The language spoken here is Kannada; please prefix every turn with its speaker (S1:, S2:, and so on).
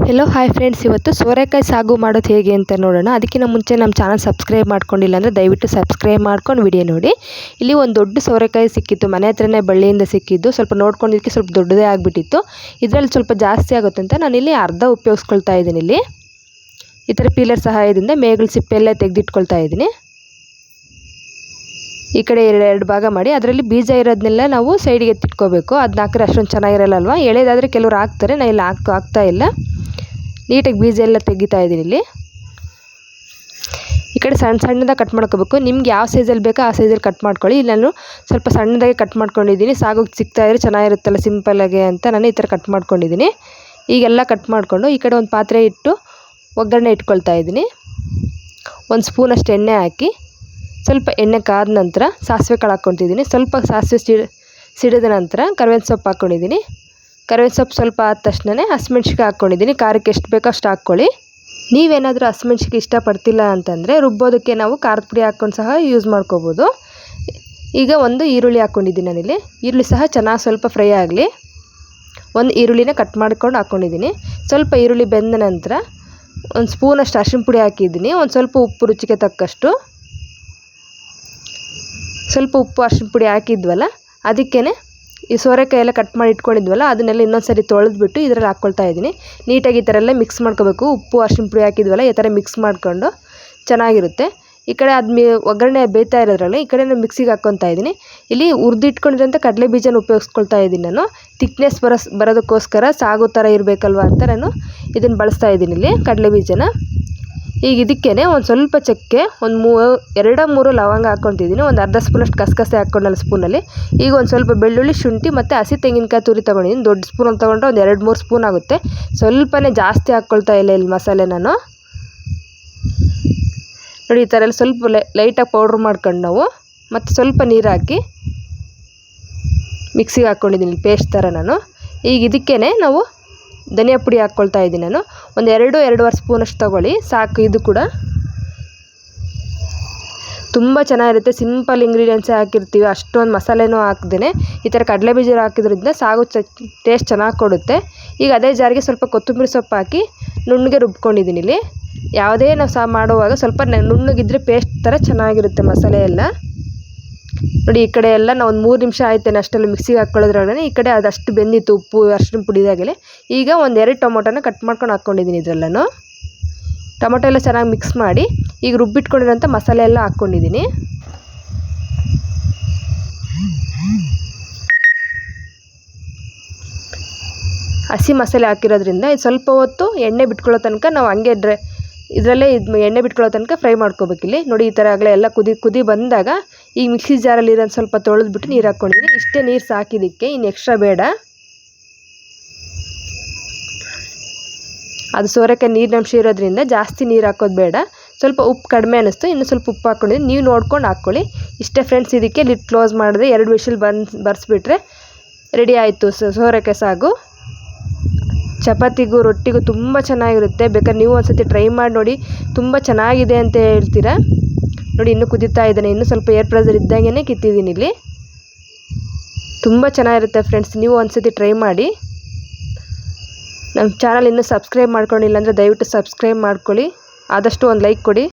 S1: ಹೆಲೋ ಹಾಯ್ ಫ್ರೆಂಡ್ಸ್, ಇವತ್ತು ಸೋರೆಕಾಯಿ ಸಾಗು ಮಾಡೋದು ಹೇಗೆ ಅಂತ ನೋಡೋಣ. ಅದಕ್ಕಿಂತ ಮುಂಚೆ ನಮ್ಮ ಚಾನಲ್ ಸಬ್ಸ್ಕ್ರೈಬ್ ಮಾಡ್ಕೊಂಡಿಲ್ಲ ಅಂದರೆ ದಯವಿಟ್ಟು ಸಬ್ಸ್ಕ್ರೈಬ್ ಮಾಡ್ಕೊಂಡು ವಿಡಿಯೋ ನೋಡಿ. ಇಲ್ಲಿ ಒಂದು ದೊಡ್ಡ ಸೋರೆಕಾಯಿ ಸಿಕ್ಕಿತ್ತು, ಮನೆ ಹತ್ರನೇ ಬಳ್ಳಿಯಿಂದ ಸಿಕ್ಕಿದ್ದು. ಸ್ವಲ್ಪ ನೋಡ್ಕೊಂಡಿದ್ದಕ್ಕೆ ಸ್ವಲ್ಪ ದೊಡ್ಡದೇ ಆಗಿಬಿಟ್ಟಿತ್ತು. ಇದರಲ್ಲಿ ಸ್ವಲ್ಪ ಜಾಸ್ತಿ ಆಗುತ್ತೆ ಅಂತ ನಾನಿಲ್ಲಿ ಅರ್ಧ ಉಪಯೋಗಿಸ್ಕೊಳ್ತಾ ಇದ್ದೀನಿ. ಇಲ್ಲಿ ಈ ಥರ ಪೀಲರ್ ಸಹಾಯದಿಂದ ಮೇಗಳ ಸಿಪ್ಪೆಲ್ಲ ತೆಗೆದಿಟ್ಕೊಳ್ತಾ ಇದ್ದೀನಿ. ಈ ಕಡೆ ಎರಡು ಭಾಗ ಮಾಡಿ ಅದರಲ್ಲಿ ಬೀಜ ಇರೋದನ್ನೆಲ್ಲ ನಾವು ಸೈಡಿಗೆ ಎತ್ತಿಟ್ಕೋಬೇಕು. ಅದನ್ನ ಹಾಕಿದ್ರೆ ಅಷ್ಟೊಂದು ಚೆನ್ನಾಗಿರಲ್ಲ ಅಲ್ವಾ. ಎಳೆದಾದರೆ ಕೆಲವರು ಹಾಕ್ತಾರೆ, ನಾನು ಇಲ್ಲಿ ಹಾಕ್ತಾ ಇಲ್ಲ. ನೀಟಾಗಿ ಬೀಜ ಎಲ್ಲ ತೆಗಿತಾ ಇದ್ದೀನಿ. ಇಲ್ಲಿ ಈ ಕಡೆ ಸಣ್ಣ ಸಣ್ಣದಾಗಿ ಕಟ್ ಮಾಡ್ಕೋಬೇಕು. ನಿಮ್ಗೆ ಯಾವ ಸೈಜಲ್ಲಿ ಬೇಕೋ ಆ ಸೈಜಲ್ಲಿ ಕಟ್ ಮಾಡ್ಕೊಳ್ಳಿ. ಇಲ್ಲಿ ನಾನು ಸ್ವಲ್ಪ ಸಣ್ಣದಾಗಿ ಕಟ್ ಮಾಡ್ಕೊಂಡಿದ್ದೀನಿ. ಸಾಗೋಗಿ ಸಿಗ್ತಾಯಿದ್ರೆ ಚೆನ್ನಾಗಿರುತ್ತಲ್ಲ ಸಿಂಪಲ್ಲಾಗಿ ಅಂತ ನಾನು ಈ ಥರ ಕಟ್ ಮಾಡ್ಕೊಂಡಿದ್ದೀನಿ. ಈಗೆಲ್ಲ ಕಟ್ ಮಾಡಿಕೊಂಡು ಈ ಕಡೆ ಒಂದು ಪಾತ್ರೆ ಇಟ್ಟು ಒಗ್ಗರಣೆ ಇಟ್ಕೊಳ್ತಾ ಇದ್ದೀನಿ. ಒಂದು ಸ್ಪೂನಷ್ಟು ಎಣ್ಣೆ ಹಾಕಿ ಸ್ವಲ್ಪ ಎಣ್ಣೆ ಕಾದ ನಂತರ ಸಾಸಿವೆ ಕಾಳು ಹಾಕ್ಕೊತಿದ್ದೀನಿ. ಸ್ವಲ್ಪ ಸಾಸಿವೆ ಸಿಡಿದ ನಂತರ ಕರಿಬೇವಿನ ಸೊಪ್ಪು ಹಾಕ್ಕೊಂಡಿದ್ದೀನಿ. ಕರಿಬೇವಿನ ಸೊಪ್ಪು ಸ್ವಲ್ಪ ಆದ ತಕ್ಷಣ ಹಸಿಮೆಣ್ಸಿಕಾಯಿ ಹಾಕ್ಕೊಂಡಿದ್ದೀನಿ. ಖಾರಕ್ಕೆ ಎಷ್ಟು ಬೇಕೋ ಅಷ್ಟು ಹಾಕ್ಕೊಳ್ಳಿ. ನೀವೇನಾದರೂ ಹಸಿಮೆಣ್ಸಿಕಾಯಿ ಇಷ್ಟಪಡ್ತಿಲ್ಲ ಅಂತಂದರೆ ರುಬ್ಬೋದಕ್ಕೆ ನಾವು ಖಾರದ ಪುಡಿ ಹಾಕ್ಕೊಂಡು ಸಹ ಯೂಸ್ ಮಾಡ್ಕೋಬೋದು. ಈಗ ಒಂದು ಈರುಳ್ಳಿ ಹಾಕ್ಕೊಂಡಿದ್ದೀನಿ ನಾನಿಲ್ಲಿ. ಈರುಳ್ಳಿ ಸಹ ಚೆನ್ನಾಗಿ ಸ್ವಲ್ಪ ಫ್ರೈ ಆಗಲಿ. ಒಂದು ಈರುಳ್ಳಿನ ಕಟ್ ಮಾಡ್ಕೊಂಡು ಹಾಕ್ಕೊಂಡಿದ್ದೀನಿ. ಸ್ವಲ್ಪ ಈರುಳ್ಳಿ ಬೆಂದ ನಂತರ ಒಂದು ಸ್ಪೂನಷ್ಟು ಅರಿಶಿನ ಪುಡಿ ಹಾಕಿದ್ದೀನಿ. ಒಂದು ಸ್ವಲ್ಪ ಉಪ್ಪು ರುಚಿಗೆ ತಕ್ಕಷ್ಟು. ಸ್ವಲ್ಪ ಉಪ್ಪು ಅರಿಶಿನ ಪುಡಿ ಹಾಕಿದ್ವಲ್ಲ, ಅದಕ್ಕೇ ಈ ಸೋರೆಕಾಯಿ ಎಲ್ಲ ಕಟ್ ಮಾಡಿ ಇಟ್ಕೊಂಡಿದ್ವಲ್ಲ ಅದನ್ನೆಲ್ಲ ಇನ್ನೊಂದು ಸರಿ ತೊಳೆದ್ಬಿಟ್ಟು ಇದರಲ್ಲಿ ಹಾಕ್ಕೊಳ್ತಾ ಇದ್ದೀನಿ. ನೀಟಾಗಿ ಈ ಥರ ಎಲ್ಲ ಮಿಕ್ಸ್ ಮಾಡ್ಕೋಬೇಕು. ಉಪ್ಪು ಅರಿಶಿನ ಪುಡಿ ಹಾಕಿದ್ವಲ್ಲ ಈ ಥರ ಮಿಕ್ಸ್ ಮಾಡ್ಕೊಂಡು ಚೆನ್ನಾಗಿರುತ್ತೆ. ಈ ಕಡೆ ಒಗ್ಗರಣೆ ಬೇಯ್ತಾ ಇರೋದ್ರಲ್ಲಿ ಈ ಕಡೆ ನಾನು ಮಿಕ್ಸಿಗೆ ಹಾಕ್ಕೊತಾ ಇದ್ದೀನಿ. ಇಲ್ಲಿ ಹುರಿದಿಟ್ಕೊಂಡಿರೋಂಥ ಕಡಲೆ ಬೀಜನ ಉಪಯೋಗಿಸ್ಕೊಳ್ತಾ ಇದ್ದೀನಿ ನಾನು. ಥಿಕ್ನೆಸ್ ಬರೋದಕ್ಕೋಸ್ಕರ ಸಾಗು ಥರ ಇರಬೇಕಲ್ವ ಅಂತ ನಾನು ಇದನ್ನು ಬಳಸ್ತಾ ಇದ್ದೀನಿ ಇಲ್ಲಿ ಕಡಲೆ ಬೀಜನ. ಈಗ ಇದಕ್ಕೇ ಒಂದು ಸ್ವಲ್ಪ ಚಕ್ಕೆ, ಒಂದು 2-3 ಲವಂಗ ಹಾಕ್ಕೊತಿದ್ದೀನಿ. ಒಂದು ಅರ್ಧ ಸ್ಪೂನಷ್ಟು ಕಸಕಸೆ ಹಾಕ್ಕೊಂಡಲ್ಲ ಸ್ಪೂನಲ್ಲಿ. ಈಗ ಒಂದು ಸ್ವಲ್ಪ ಬೆಳ್ಳುಳ್ಳಿ, ಶುಂಠಿ ಮತ್ತು ಹಸಿ ತೆಂಗಿನಕಾಯಿ ತುರಿ ತೊಗೊಂಡಿದ್ದೀನಿ. ದೊಡ್ಡ ಸ್ಪೂನಲ್ಲಿ ತೊಗೊಂಡ್ರೆ ಒಂದು 2-3 ಸ್ಪೂನ್ ಆಗುತ್ತೆ. ಸ್ವಲ್ಪನೇ ಜಾಸ್ತಿ ಹಾಕ್ಕೊಳ್ತಾ ಇಲ್ಲ ಇಲ್ಲಿ ಮಸಾಲೆ ನಾನು. ನೋಡಿ ಈ ಥರ ಎಲ್ಲ ಸ್ವಲ್ಪ ಲೈಟಾಗಿ ಪೌಡ್ರ್ ಮಾಡ್ಕೊಂಡು ನಾವು ಮತ್ತು ಸ್ವಲ್ಪ ನೀರು ಹಾಕಿ ಮಿಕ್ಸಿಗೆ ಹಾಕ್ಕೊಂಡಿದ್ದೀನಿ ಪೇಸ್ಟ್ ಥರ ನಾನು. ಈಗ ಇದಕ್ಕೇ ನಾವು ಧನಿಯಾ ಪುಡಿ ಹಾಕ್ಕೊಳ್ತಾ ಇದ್ದೀನಿ ನಾನು. ಒಂದು 2-2.5 ಸ್ಪೂನಷ್ಟು ತೊಗೊಳ್ಳಿ ಸಾಕು. ಇದು ಕೂಡ ತುಂಬ ಚೆನ್ನಾಗಿರುತ್ತೆ. ಸಿಂಪಲ್ ಇಂಗ್ರೀಡಿಯೆಂಟ್ಸೇ ಹಾಕಿರ್ತೀವಿ, ಅಷ್ಟೊಂದು ಮಸಾಲೆನೂ ಹಾಕ್ದೇ ಈ ಥರ ಕಡಲೆ ಬೀಜ ಹಾಕಿದ್ರಿಂದ ಸಾಗು ಟೇಸ್ಟ್ ಚೆನ್ನಾಗಿ ಕೊಡುತ್ತೆ. ಈಗ ಅದೇ ಜಾರಿಗೆ ಸ್ವಲ್ಪ ಕೊತ್ತಂಬರಿ ಸೊಪ್ಪು ಹಾಕಿ ನುಣ್ಣಗೆ ರುಬ್ಕೊಂಡಿದ್ದೀನಿ ಇಲ್ಲಿ. ಯಾವುದೇ ನಾವು ಮಾಡುವಾಗ ಸ್ವಲ್ಪ ನುಣ್ಣಗಿದ್ರೆ ಪೇಸ್ಟ್ ಥರ ಚೆನ್ನಾಗಿರುತ್ತೆ ಮಸಾಲೆ ಎಲ್ಲ. ನೋಡಿ ಈ ಕಡೆ ಎಲ್ಲ ನಾವು ಒಂದು 3 ನಿಮಿಷ ಆಯ್ತೇನೆ ಅಷ್ಟೆಲ್ಲ ಮಿಕ್ಸಿಗೆ ಹಾಕ್ಕೊಳ್ಳೋದ್ರೊಳಗೆ ಈ ಕಡೆ ಅದಷ್ಟು ಬೆಂದಿತ್ತು ಉಪ್ಪು ಅರಿಶಿನ ಪುಡಿದಾಗಲೇ. ಈಗ ಒಂದು 2 ಟೊಮೊಟೊನ ಕಟ್ ಮಾಡ್ಕೊಂಡು ಹಾಕ್ಕೊಂಡಿದ್ದೀನಿ ಇದರಲ್ಲೂ. ಟೊಮೊಟೊ ಎಲ್ಲ ಚೆನ್ನಾಗಿ ಮಿಕ್ಸ್ ಮಾಡಿ ಈಗ ರುಬ್ಬಿಟ್ಕೊಂಡಿರೋಂಥ ಮಸಾಲೆ ಎಲ್ಲ ಹಾಕ್ಕೊಂಡಿದ್ದೀನಿ. ಹಸಿ ಮಸಾಲೆ ಹಾಕಿರೋದ್ರಿಂದ ಇದು ಸ್ವಲ್ಪ ಹೊತ್ತು ಎಣ್ಣೆ ಬಿಟ್ಕೊಳ್ಳೋ ತನಕ ನಾವು ಹಂಗೆ ಇದರಲ್ಲೇ ಎಣ್ಣೆ ಬಿಟ್ಕೊಳ್ಳೋ ತನಕ ಫ್ರೈ ಮಾಡ್ಕೋಬೇಕಿಲ್ಲಿ. ನೋಡಿ ಈ ಥರ ಆಗಲೇ ಎಲ್ಲ ಕುದಿ ಬಂದಾಗ ಈಗ ಮಿಕ್ಸಿ ಜಾರಲ್ಲಿ ಇರೋದು ಸ್ವಲ್ಪ ತೊಳೆದ್ಬಿಟ್ಟು ನೀರು ಹಾಕ್ಕೊಂಡಿದ್ದೀನಿ. ಇಷ್ಟೇ ನೀರು ಸಾಕಿದ್ದಕ್ಕೆ, ಇನ್ನು ಎಕ್ಸ್ಟ್ರಾ ಬೇಡ. ಅದು ಸೋರೆಕಾಯಿ ನೀರಿನಂಶ ಇರೋದ್ರಿಂದ ಜಾಸ್ತಿ ನೀರು ಹಾಕೋದು ಬೇಡ. ಸ್ವಲ್ಪ ಉಪ್ಪು ಕಡಿಮೆ ಅನ್ನಿಸ್ತು, ಇನ್ನು ಸ್ವಲ್ಪ ಉಪ್ಪು ಹಾಕ್ಕೊಂಡಿದ್ದೀನಿ. ನೀವು ನೋಡ್ಕೊಂಡು ಹಾಕ್ಕೊಳ್ಳಿ. ಇಷ್ಟೇ ಫ್ರೆಂಡ್ಸ್. ಇದಕ್ಕೆ ಲಿಡ್ ಕ್ಲೋಸ್ ಮಾಡಿದ್ರೆ 2 ವಿಷಲ್ ಬರ್ಸ್ಬಿಟ್ರೆ ರೆಡಿ ಆಯಿತು ಸೋರೆಕಾಯಿ ಸಾಗು. ಚಪಾತಿಗೂ ರೊಟ್ಟಿಗೂ ತುಂಬ ಚೆನ್ನಾಗಿರುತ್ತೆ. ಬೇಕಾದ್ರೆ ನೀವು ಒಂದ್ಸತಿ ಟ್ರೈ ಮಾಡಿ ನೋಡಿ, ತುಂಬ ಚೆನ್ನಾಗಿದೆ ಅಂತ ಹೇಳ್ತೀರಾ. ನೋಡಿ ಇನ್ನೂ ಕುದೀತಾ ಇದ್ದಾನೆ. ಇನ್ನೂ ಸ್ವಲ್ಪ ಏರ್ ಪ್ರೆಷರ್ ಇದ್ದಂಗೆ ಕಿತ್ತಿದ್ದೀನಿ ಇಲ್ಲಿ. ತುಂಬ ಚೆನ್ನಾಗಿರುತ್ತೆ ಫ್ರೆಂಡ್ಸ್, ನೀವು ಒಂದ್ಸತಿ ಟ್ರೈ ಮಾಡಿ. ನಮ್ಮ ಚಾನಲ್ ಇನ್ನೂ ಸಬ್ಸ್ಕ್ರೈಬ್ ಮಾಡ್ಕೊಂಡಿಲ್ಲ ಅಂದರೆ ದಯವಿಟ್ಟು ಸಬ್ಸ್ಕ್ರೈಬ್ ಮಾಡ್ಕೊಳ್ಳಿ. ಆದಷ್ಟು ಒಂದು ಲೈಕ್ ಕೊಡಿ.